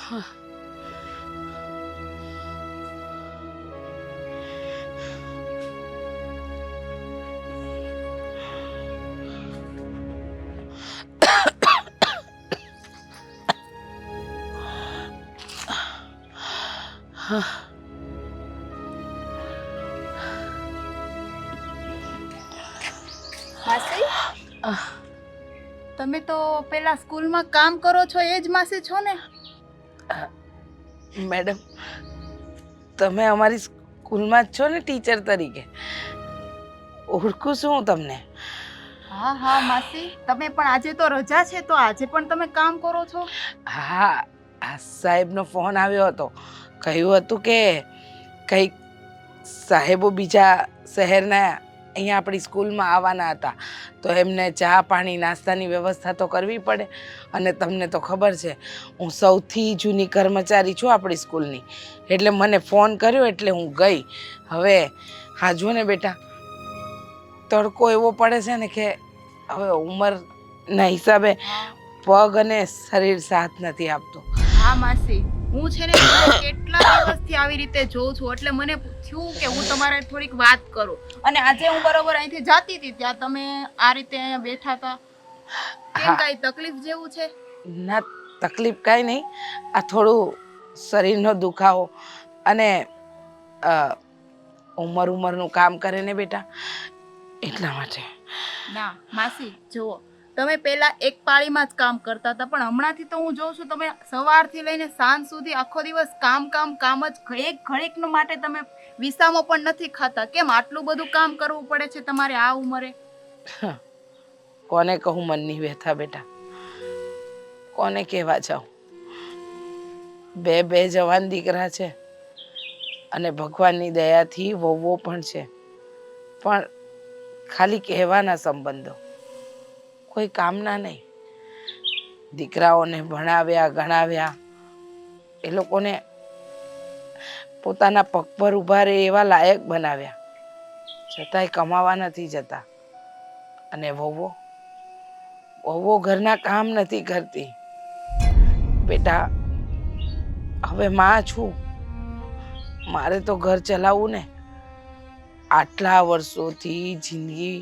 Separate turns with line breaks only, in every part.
માસી, તમે તો પેલા સ્કૂલમાં કામ કરો છો એ જ માસી છો ને?
મેડમ, તમે અમારી સ્કૂલમાં જ છો ને ટીચર તરીકે? ઓળખું છું હું તમને.
હા હા માસી, તમે પણ આજે તો રજા છે તો આજે પણ તમે કામ કરો છો?
હા, આ સાહેબનો ફોન આવ્યો હતો. કહ્યું હતું કે કંઈક સાહેબો બીજા શહેરના અહીંયા આપણી સ્કૂલમાં આવવાના હતા, તો એમને ચા પાણી નાસ્તાની વ્યવસ્થા તો કરવી પડે. અને તમને તો ખબર છે, હું સૌથી જૂની કર્મચારી છું આપણી સ્કૂલની, એટલે મને ફોન કર્યો એટલે હું ગઈ. હવે હા જો ને બેટા, તડકો એવો પડે છે ને કે હવે ઉંમરના હિસાબે પગ અને શરીર સાથ નથી આપતું.
હા માસી, હું છે ને કેટલા દિવસથી આવી રીતે જોઉં છું, એટલે મને થયું કે હું તમારે થોડીક વાત કરું. અને આજે હું બરોબર અહીંથી જાતી હતી ત્યાં તમે આ રીતે અહીંયા બેઠા હતા. કેમ, કાંઈ તકલીફ જેવું છે?
ના, તકલીફ કાંઈ નહીં. આ થોડું શરીરનો દુખાવો અને ઉંમરનું કામ કરે ને બેટા, એટલા માટે.
ના માસી જુઓ, તમે પહેલા એક પાળીમાં જ કામ કરતા હતા, પણ હમણાંથી તો હું જોઉં છું તમે સવારથી લઈને સાંજ સુધી આખો દિવસ કામ જ. એક ઘડીક માટે તમે વિસામો પણ નથી ખાતા. કેમ આટલું બધું કામ કરવું પડે છે તમારે આ ઉંમરે?
કોને કહું મનની વ્યથા બેટા, કોને કહેવા જાઉં? બે જવાન દીકરા છે અને ભગવાનની દયાથી વહુઓ પણ છે, પણ ખાલી કહેવાના સંબંધો, કોઈ કામના નહીં. દીકરાઓને ભણાવ્યા ગણાવ્યા, એ લોકોને પોતાના પગ પર ઊભા રહે એવા લાયક બનાવ્યા, છતાંય કમાવા નથી જતા. અને વહુઓ ઘરના કામ નથી કરતી. બેટા, હવે માં છું, મારે તો ઘર ચલાવવું ને. આટલા વર્ષોથી જિંદગી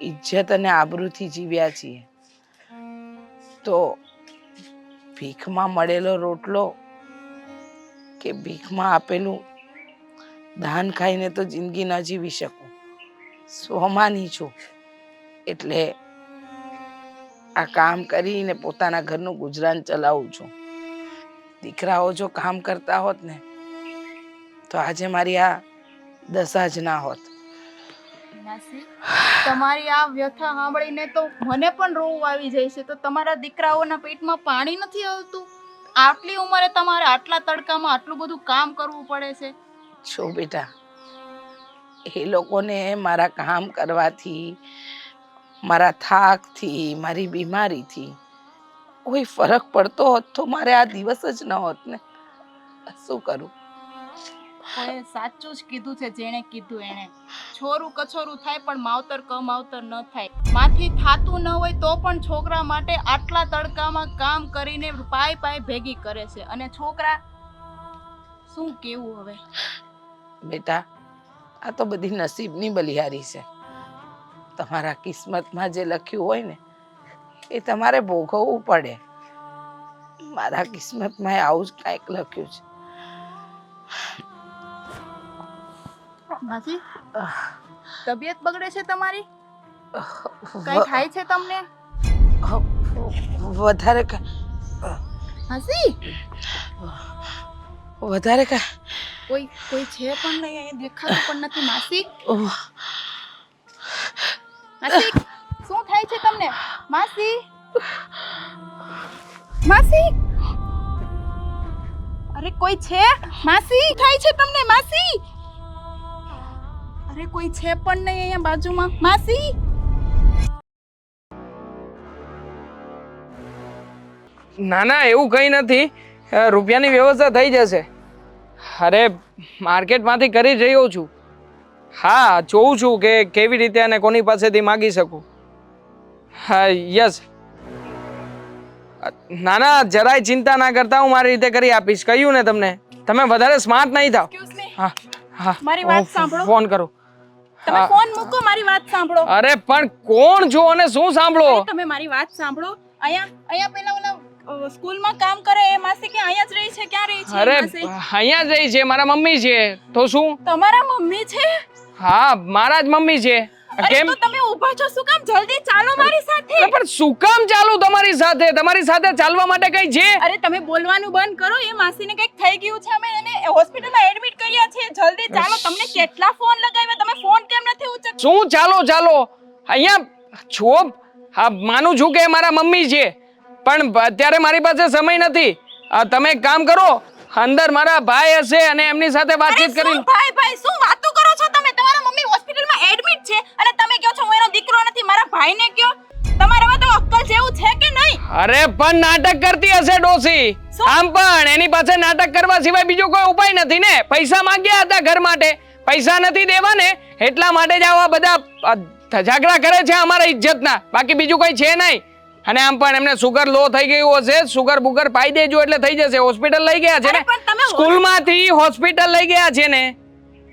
ઇજ્જત અને આબરૂથી જીવ્યા છીએ, તો ભીખમાં મળેલો રોટલો કે ભીખમાં આપેલું ધાન ખાઈને તો જિંદગી ન જીવી શકું. સ્વમાની છું એટલે આ કામ કરીને પોતાના ઘરનું ગુજરાન ચલાવું છું. દીકરાઓ જો કામ કરતા હોત ને તો આજે મારી આ દશા જ ના હોત.
માસી, તમારી આ વ્યથા સાંભળીને તો મને પણ રોવું આવી જાય છે. તો તમારા દીકરાઓના પેટમાં પાણી નથી આવતું? આટલી ઉંમરે તમારે આટલા તડકામાં આટલું બધું કામ કરવું પડે છે?
છો બેટા, એ લોકોને મારા કામ કરવાથી, મારા થાકથી, મારી બીમારીથી કોઈ ફરક પડતો હોત તો મારે આ દિવસ જ ન હોત ને. શું કરું?
કોઈ સાચું જ કીધું છે જેણે કીધું એણે. છોરું કછોરું થાય પણ માવતર કમાવતર ન થાય. માથી થાતું ન હોય તો પણ છોકરા માટે આટલા તડકામાં કામ કરીને પાય ભેગી કરે છે. અને છોકરા શું કેવું હવે?
બેટા, આ તો બધી નસીબની બલિહારી છે. તમારા કિસ્મતમાં જે લખ્યું હોય ને એ તમારે ભોગવવું પડે. મારા કિસ્મતમાં આવું જ કાંઈક લખ્યું છે.
માસી, તબિયત બગડે છે તમારી? કઈ થાય છે તમને?
વધારે
માસી,
વધારે
કોઈ છે પણ નહીં, અહીંયા દેખાતું પણ નથી. માસી, માસી, શું થાય છે તમને? માસી, માસી, અરે કોઈ છે? માસી, થાય છે તમને? માસી, અરે કોઈ છે પણ નહીં અહીંયા બાજુમાં. માસી,
ના ના, એવું કંઈ નથી. રૂપિયાની વ્યવસ્થા થઈ જશે. અરે, માર્કેટમાંથી કરી રહ્યો છું. હા, જોઉં છું કે કેવી રીતે અને કોની પાસેથી માગી શકું. હા, યસ. ના ના જરાય ચિંતા ના કરતા, હું મારી રીતે કરી આપીશ. કહ્યું ને તમને, તમે વધારે સ્માર્ટ નહીં થાવ.
એક્સક્યુઝ મી,
હા હા,
મારી વાત
હું
સાંભળો.
ફોન કરું.
તમે ફોન મૂકો, મારી વાત સાંભળો.
અરે પણ કોણ છો અને શું સાંભળો?
તમે મારી વાત સાંભળો. અહીંયા પેલા ઓલા સ્કૂલમાં કામ કરે એ માસી કે અહીંયા જ રહી છે? ક્યાં રહી છે
અરે
એ માસી?
અહીંયા જ રહી છે, મારા મમ્મી છે. તો શું?
તમારા મમ્મી છે?
હા, મારા જ મમ્મી છે.
અરે
કેમ?
તો તમે ઊભા છો શું કામ? જલ્દી ચાલો મારી સાથે.
અરે પણ શું કામ ચાલું તમારી સાથે? તમારી સાથે ચાલવા માટે કઈ છે?
અરે તમે બોલવાનું બંધ કરો. એ માસીને કંઈક થઈ ગયું છે, અમે એને હોસ્પિટલમાં એડમિટ કર્યા છે. જલ્દી ચાલો. તમને કેટલા ફોન લગાવ્યા, તમે ફોન કેમ નથી ઉચકતા?
શું ચાલો ચાલો? અહીંયા છો. હા, માનું છું કે મારા મમ્મી છે, પણ અત્યારે મારી પાસે સમય નથી. તમે એક કામ કરો, અંદર મારા ભાઈ હશે અને એમની સાથે વાતચીત કરી.
ભાઈ શું વાતો કરો છો તમે? તમારા મમ્મી હોસ્પિટલમાં એડમિટ છે અને તમે કહો છો હું એનો દીકરો નથી. મારા ભાઈને કહો. તમારામાં તો અક્કલ જેવું છે કે નહીં?
અરે પણ નાટક કરતી હશે ડોસી. આમ પણ એની પાસે નાટક કરવા સિવાય બીજો કોઈ ઉપાય નથી ને. પૈસા માંગ્યા હતા ઘર માટે, પૈસા નથી દેવા ને, એટલા માટે જ આવા બધા ઝઘડા કરે છે અમારા ઇજ્જતના. બાકી બીજું કોઈ છે નહીં. અને આમ પણ એમને સુગર લો થઈ ગયું હશે, સુગર બુગર પાઈ દેજો એટલે થઈ જશે. હોસ્પિટલ લઈ ગયા છે ને, સ્કૂલમાંથી હોસ્પિટલ લઈ ગયા છે ને,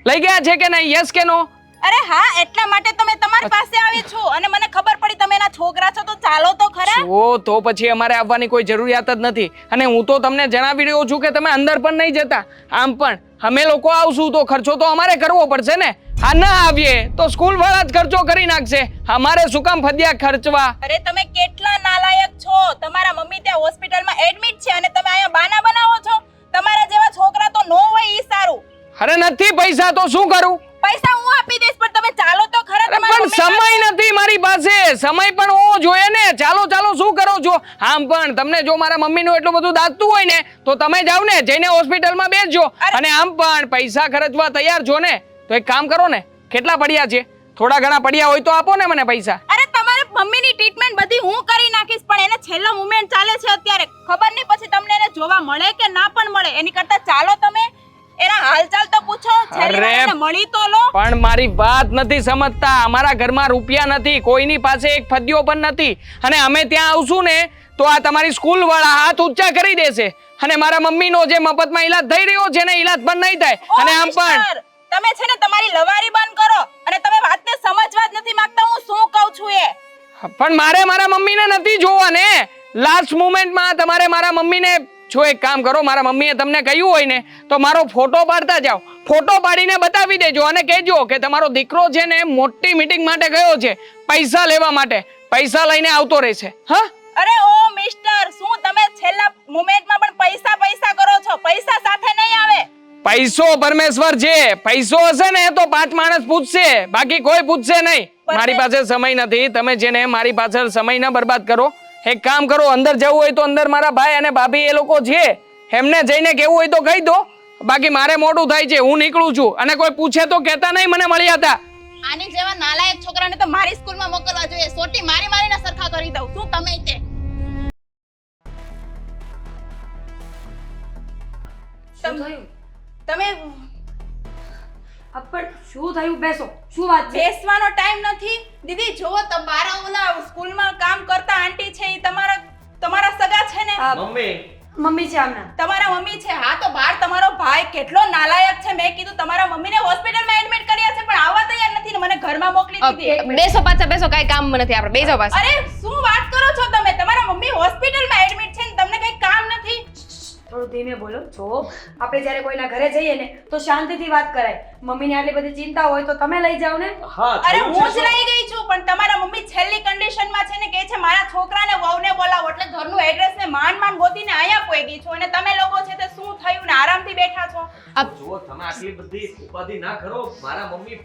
લઈ ગયા છે કે નહીં? યસ કે નો?
અરે હા, એટલા માટે તમે તમારી પાસે આવી છું અને મને ખબર પડી તમે એના છોકરા છો, તો ચાલો તો ખરા.
તો પછી અમારે આવવાની કોઈ જરૂરિયાત જ નથી. અને હું તો તમને જણાવી રહ્યો છું કે તમે અંદર પણ નહીં જતા. આમ પણ અમે લોકો આવશું તો ખર્ચો તો અમારે કરવો પડશે ને. આ ના આવીએ તો સ્કૂલ વાળા જ ખર્ચો કરી નાખશે. અમારે શું કામ ફદ્યા ખર્ચવા?
અરે તમે કેટલા નાલાયક છો. તમારા મમ્મી ત્યાં હોસ્પિટલમાં એડમિટ છે અને તમે અહીંયા બાના બનાવો છો. તમારા જેવા છોકરા તો નો હોય ઈ સારું.
અરે નથી પૈસા તો શું કરું?
પૈસા હું આપી દઈશ, પણ તમે ચાલો તો ખરા.
પણ સમય નથી મારી પાસે. સમય પણ હોવો જોઈએ ને. ચાલો ચાલો શું કરો છો? આમ પણ તમને જો મારા મમ્મીનું એટલું બધું દાતું હોય ને તો તમે જાવ ને, જઈને હોસ્પિટલમાં બેસજો. અને આમ પણ પૈસા ખર્ચવા તૈયાર છો ને, તો એક કામ કરો ને, કેટલા પડ્યા છે? થોડા ઘણા પડ્યા હોય તો આપો ને મને પૈસા.
અરે તમારે મમ્મીની ટ્રીટમેન્ટ બધી હું કરી નાખીશ, પણ એને છેલ્લો મુમેન્ટ ચાલે છે અત્યારે. ખબર નહીં પછી તમને એને જોવા મળે કે ના પણ મળે. એની કરતા ચાલો તમે એના હાલચાલ તો પૂછો. છેલ્લી વાર એને મળી તો લો.
પણ મારી વાત નથી સમજતા. અમારા ઘરમાં રૂપિયા નથી, કોઈની પાસે એક ફદ્યો પણ નથી. અને અમે ત્યાં આવશું ને તો આ તમારી સ્કૂલ વાળા હાથ ઊંચા કરી દેશે અને મારા મમ્મીનો જે મફતમાં ઈલાજ થઈ રહ્યો છે ને, ઈલાજ પણ નહીં થાય. અને આમ પણ
તમે છે ને તમારી લવારી બંધ કરો અને તમે વાતને સમજવા જ નથી માંગતા. હું શું કહું છું એ
પણ મારે મારા મમ્મીને નથી જોવા ને. લાસ્ટ મોમેન્ટમાં તમારે મારા મમ્મીને જો એક કામ કરો, મારા મમ્મીએ તમને કહ્યું હોય ને તો મારો ફોટો પાડતા જાઓ. ફોટો પાડીને બતાવી દેજો અને કહેજો કે તમારો દીકરો છે ને મોટી મીટિંગ માટે ગયો છે, પૈસા લેવા માટે. પૈસા લઈને આવતો રહેશે. હા,
અરે ઓ મિસ્ટર, શું તમે છેલ્લા મોમેન્ટમાં પણ પૈસા પૈસા કરો છો? પૈસા સાથે નહીં આવે.
પૈસો પરમેશ્વર છે. પૈસો હશે ને તો 5 માણસ પૂછશે, બાકી કોઈ પૂછશે નહીં. મારી પાસે સમય નથી. તમે જેને મારી પાછળ સમય ન બરબાદ કરો. એક કામ કરો, અંદર જવું હોય તો અંદર મારા ભાઈ અને ભાભી એ લોકો છે, એમને જઈને કેવું હોય તો કહી દો. બાકી મારે મોડું થાય છે, હું નીકળું છું. અને કોઈ પૂછે તો કહેતા નહીં મને મળ્યા હતા.
આની જેવા નાલાયક છોકરાને તો મારી સ્કૂલમાં મોકલવા જોઈએ. સોટી મારી મારીને સરખા કરી દઉં. શું તમે તે તમે
પણ શું થયું? બેસો. શું વાત છે?
બેસવાનો ટાઈમ નથી. દીદી જો તમારા ઓલા સ્કૂલમાં કામ કરતા આંટી છે, ઈ તમારા સગા છે ને?
મમ્મી છે આમના.
તમારા મમ્મી છે? હા, તો બાર તમારો ભાઈ કેટલો નાલાયક છે. મેં કીધું તમારા મમ્મીને હોસ્પિટલમાં એડમિટ કર્યા છે, પણ આવવા તૈયાર નથી ને મને ઘરમાં મોકલી દીધી.
બેસો પાછા, બેસો. કાઈ કામ નથી આપણે. બેસો પાછા.
અરે શું વાત કરો છો તમે? તમારા મમ્મી હોસ્પિટલમાં એડમિટ છે ને તમને કઈ કામ નથી?
થોડું ધીમે બોલો છો. આપણે જ્યારે કોઈના ઘરે જઈએ ને તો શાંતિથી વાત કરાય. મમ્મીને આટલી બધી ચિંતા હોય તો તમે લઈ જાઓ ને.
અરે હું જ લઈ ગઈ છું, પણ તમારા મમ્મી છેલ્લી કન્ડિશનમાં છે ને કહે છે મારા છોકરાને વહુને બોલાવો. એટલે ઘરનું એડ્રેસ ને માંડ ગોતીને અહીંયા પહોંચી છું અને તમે લોકો છે તે શું થયું ને આરામથી બેઠા છો.
જો તમે આટલી બધી ઉપાધિ ના કરો. મારા મમ્મી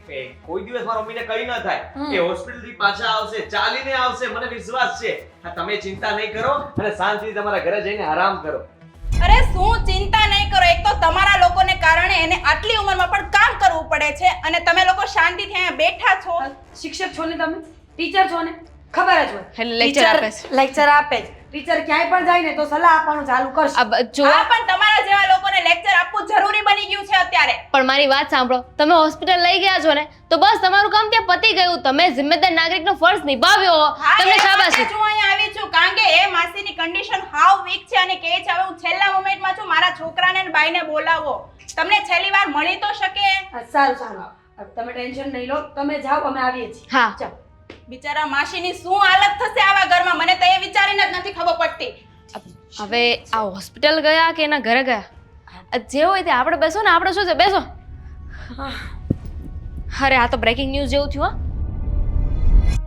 કોઈ દિવસ મારા મમ્મીને કઈ ના થાય. એ હોસ્પિટલ થી પાછા આવશે, ચાલીને આવશે, મને વિશ્વાસ છે. તમે ચિંતા નહીં કરો અને શાંતિથી તમારા ઘરે જઈને આરામ કરો.
અરે શું ચિંતા નહીં કરો? એક તો તમારા લોકોને કારણે એને આટલી ઉંમરમાં પણ કામ કરવું પડે છે અને તમે લોકો શાંતિથી અહીંયા બેઠા છો.
શિક્ષક છો ને તમે, ટીચર છો ને, ખબર જ હોય.
એટલે lecture આપે છે.
લેક્ચર આપે જ. ટીચર ક્યાંય પણ જાય ને તો સલાહ આપવાનું ચાલુ કરશે.
જો
હા પણ તમારા જેવા લોકોને લેક્ચર આપવું જરૂરી બની ગયું છે અત્યારે.
પણ મારી વાત સાંભળો, તમે હોસ્પિટલ લઈ ગયા છો ને તો બસ તમારું કામ ત્યાં પતી ગયું. તમે જિમ્મેદાર નાગરિકનો ફરજ નિભાવ્યો.
હા,
તમને
એ
શાબાશી.
માટે જ હું અહીંયા આવી છું કારણ કે એ માસીની કન્ડિશન હાવ વીક છે અને કહે છે હવે હું છેલ્લા મોમેન્ટમાં છું, મારા છોકરાને અને બાઈને બોલાવો. તમને છેલ્લી વાર મળી તો શકે.
સારું સારું, તમે ટેન્શન નહીં લો, તમે જાઓ, અમે આવીએ છીએ.
હા.
ચાલો.
બિચારા માસીની શું હાલત થશે આવા ઘરમાં, મને તો એ વિચારીને જ નથી ખબર પડતી.
હવે આ હોસ્પિટલ ગયા કે એના ઘરે ગયા, જે હોય તે આપણે બેસો ને. આપણે શું છે, બેસો. અરે આ તો બ્રેકિંગ ન્યૂઝ જેવું થયું.